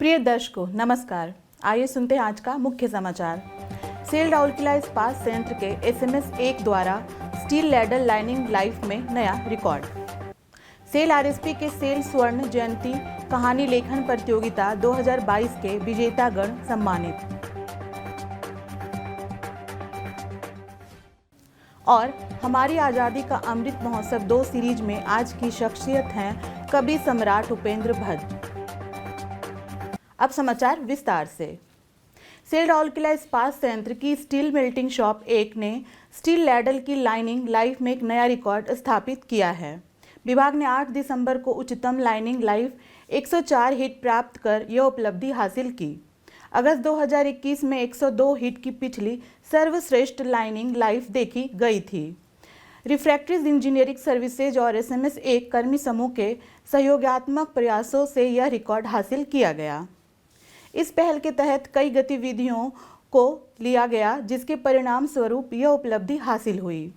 प्रिय दर्शकों नमस्कार। आइए सुनते हैं आज का मुख्य समाचार। सेल राउरकेला इस्पात संयंत्र के SMS 1 द्वारा स्टील लैडर लाइनिंग लाइफ में नया रिकॉर्ड। सेल RSP के सेल स्वर्ण जयंती कहानी लेखन प्रतियोगिता 2022 के विजेतागण सम्मानित। और हमारी आज़ादी का अमृत महोत्सव 2 सीरीज में आज की शख्सियत हैं कवि सम्राट उपेंद्र भट्ट। अब समाचार विस्तार से। सेल राउरकेला इस्पात संयंत्र की स्टील मेल्टिंग शॉप 1 ने स्टील लैडल की लाइनिंग लाइफ में एक नया रिकॉर्ड स्थापित किया है। विभाग ने 8 दिसंबर को उच्चतम लाइनिंग लाइफ 104 हिट प्राप्त कर यह उपलब्धि हासिल की। अगस्त 2021 में 102 हिट की पिछली सर्वश्रेष्ठ लाइनिंग लाइफ देखी गई थी। रिफ्रैक्टरीज इंजीनियरिंग सर्विसेज और SMS 1 कर्मी समूह के सहयोगात्मक प्रयासों से यह रिकॉर्ड हासिल किया गया। इस पहल के तहत कई गतिविधियों को लिया गया जिसके परिणाम स्वरूप यह उपलब्धि हासिल हुई।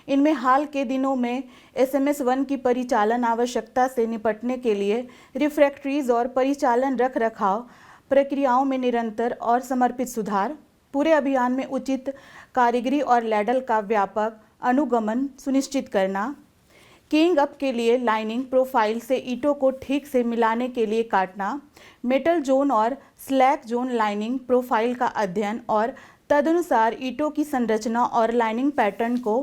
इनमें हाल के दिनों में SMS 1 की परिचालन आवश्यकता से निपटने के लिए रिफ्रैक्टरीज और परिचालन रखरखाव प्रक्रियाओं में निरंतर और समर्पित सुधार, पूरे अभियान में उचित कारीगरी और लैडल का व्यापक अनुगमन सुनिश्चित करना, किंग अप के लिए लाइनिंग प्रोफाइल से ईंटों को ठीक से मिलाने के लिए काटना, मेटल जोन और स्लैक जोन लाइनिंग प्रोफाइल का अध्ययन और तदनुसार ईंटों की संरचना और लाइनिंग पैटर्न को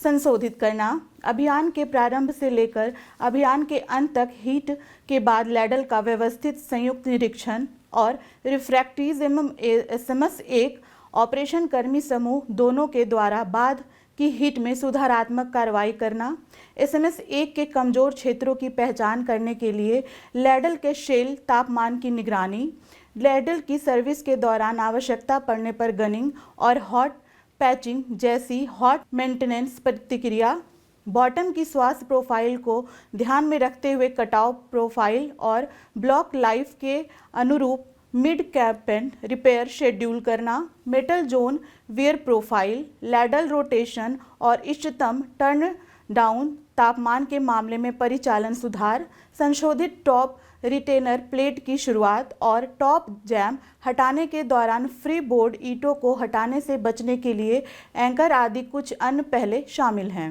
संशोधित करना, अभियान के प्रारंभ से लेकर अभियान के अंत तक हीट के बाद लैडल का व्यवस्थित संयुक्त निरीक्षण और रिफ्रैक्टरीज एवं SMS 1 ऑपरेशन कर्मी समूह दोनों के द्वारा बाद की हिट में सुधारात्मक कार्रवाई करना, SMS 1 के कमजोर क्षेत्रों की पहचान करने के लिए लैडल के शेल तापमान की निगरानी, लैडल की सर्विस के दौरान आवश्यकता पड़ने पर गनिंग और हॉट पैचिंग जैसी हॉट मेंटेनेंस प्रतिक्रिया, बॉटम की स्वास्थ्य प्रोफाइल को ध्यान में रखते हुए कटाव प्रोफाइल और ब्लॉक लाइफ के अनुरूप मिड कैपेंट रिपेयर शेड्यूल करना, metal zone wear profile, ladle rotation और इष्टतम टर्न डाउन तापमान के मामले में परिचालन सुधार, संशोधित टॉप रिटेनर प्लेट की शुरुआत और टॉप जैम हटाने के दौरान फ्री बोर्ड ईंटों को हटाने से बचने के लिए एंकर आदि कुछ अन्य पहले शामिल हैं,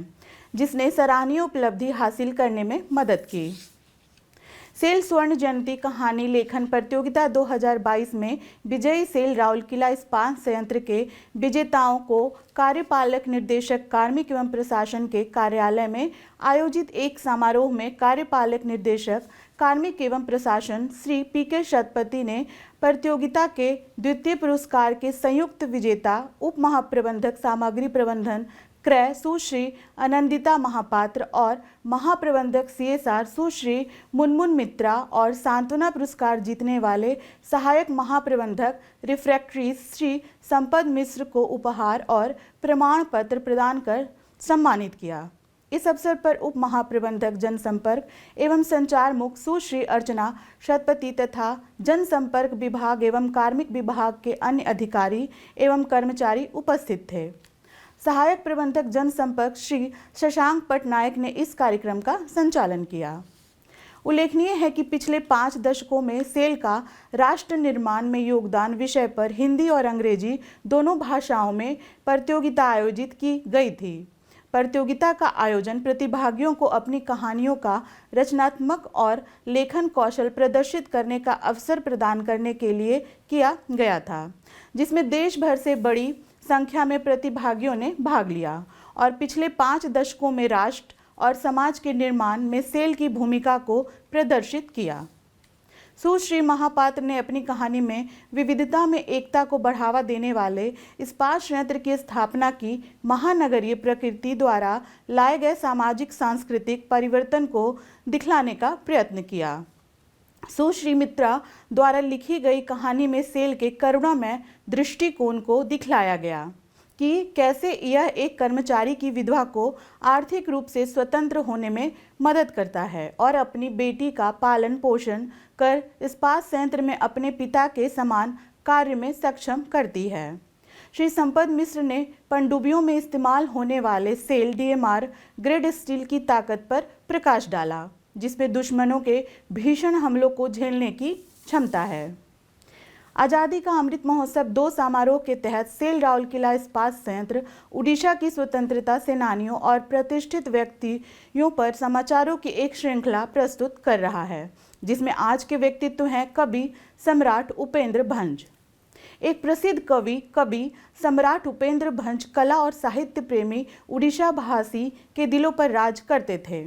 जिसने सराहनीय उपलब्धि हासिल करने में मदद की। सेल स्वर्ण जयंती कहानी लेखन प्रतियोगिता 2022 में विजयी सेल राउरकेला इस्पात संयंत्र के विजेताओं को कार्यपालक निर्देशक कार्मिक एवं प्रशासन के कार्यालय में आयोजित एक समारोह में कार्यपालक निर्देशक कार्मिक एवं प्रशासन श्री PK शतपथी ने प्रतियोगिता के द्वितीय पुरस्कार के संयुक्त विजेता उप महाप्रबंधक सामग्री प्रबंधन क्रय सुश्री आनंदिता महापात्र और महाप्रबंधक CSR सुश्री मुनमुन मित्रा और सांत्वना पुरस्कार जीतने वाले सहायक महाप्रबंधक रिफ्रैक्टरीज श्री संपद मिश्र को उपहार और प्रमाण पत्र प्रदान कर सम्मानित किया। इस अवसर पर उप महाप्रबंधक जनसंपर्क एवं संचार मुख सुश्री अर्चना शतपथी तथा जनसंपर्क विभाग एवं कार्मिक विभाग के अन्य अधिकारी एवं कर्मचारी उपस्थित थे। सहायक प्रबंधक जनसंपर्क श्री शशांक पटनायक ने इस कार्यक्रम का संचालन किया। उल्लेखनीय है कि पिछले 5 दशकों में सेल का राष्ट्र निर्माण में योगदान विषय पर हिंदी और अंग्रेजी दोनों भाषाओं में प्रतियोगिता आयोजित की गई थी। प्रतियोगिता का आयोजन प्रतिभागियों को अपनी कहानियों का रचनात्मक और लेखन कौशल प्रदर्शित करने का अवसर प्रदान करने के लिए किया गया था, जिसमें देश भर से बड़ी संख्या में प्रतिभागियों ने भाग लिया और पिछले 5 दशकों में राष्ट्र और समाज के निर्माण में सेल की भूमिका को प्रदर्शित किया। सुश्री महापात्र ने अपनी कहानी में विविधता में एकता को बढ़ावा देने वाले इस्पात संयंत्र की स्थापना की महानगरीय प्रकृति द्वारा लाए गए सामाजिक सांस्कृतिक परिवर्तन को दिखलाने का प्रयत्न किया। सुश्री मित्रा द्वारा लिखी गई कहानी में सेल के करुणामय दृष्टिकोण को दिखलाया गया कि कैसे यह एक कर्मचारी की विधवा को आर्थिक रूप से स्वतंत्र होने में मदद करता है और अपनी बेटी का पालन पोषण कर इस्पात संयंत्र में अपने पिता के समान कार्य में सक्षम करती है। श्री संपद मिश्र ने पनडुब्बियों में इस्तेमाल होने वाले सेल DMR ग्रेड स्टील की ताकत पर प्रकाश डाला, जिसमें दुश्मनों के भीषण हमलों को झेलने की क्षमता है। आज़ादी का अमृत महोत्सव 2 समारोह के तहत सेल राउरकेला इस्पात संयंत्र उड़ीसा की स्वतंत्रता सेनानियों और प्रतिष्ठित व्यक्तियों पर समाचारों की एक श्रृंखला प्रस्तुत कर रहा है, जिसमें आज के व्यक्तित्व हैं कवि सम्राट उपेंद्र भंज। एक प्रसिद्ध कवि सम्राट उपेंद्र भंज कला और साहित्य प्रेमी उड़ीसा भाषी के दिलों पर राज करते थे।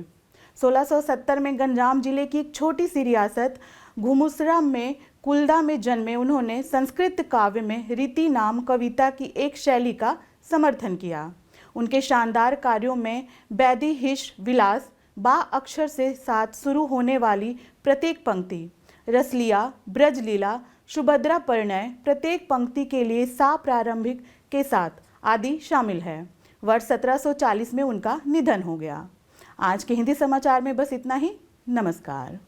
1670 में गंजाम जिले की एक छोटी सी रियासत घुमुसरा में कुलदा में जन्मे उन्होंने संस्कृत काव्य में रीति नाम कविता की एक शैली का समर्थन किया। उनके शानदार कार्यों में बैदी हिश विलास बा अक्षर से साथ शुरू होने वाली प्रत्येक पंक्ति, रसलिया, ब्रजलीला, सुभद्रा परिणय, प्रत्येक पंक्ति के लिए सा प्रारंभिक के साथ आदि शामिल है। वर्ष 1740 में उनका निधन हो गया। आज के हिंदी समाचार में बस इतना ही। नमस्कार।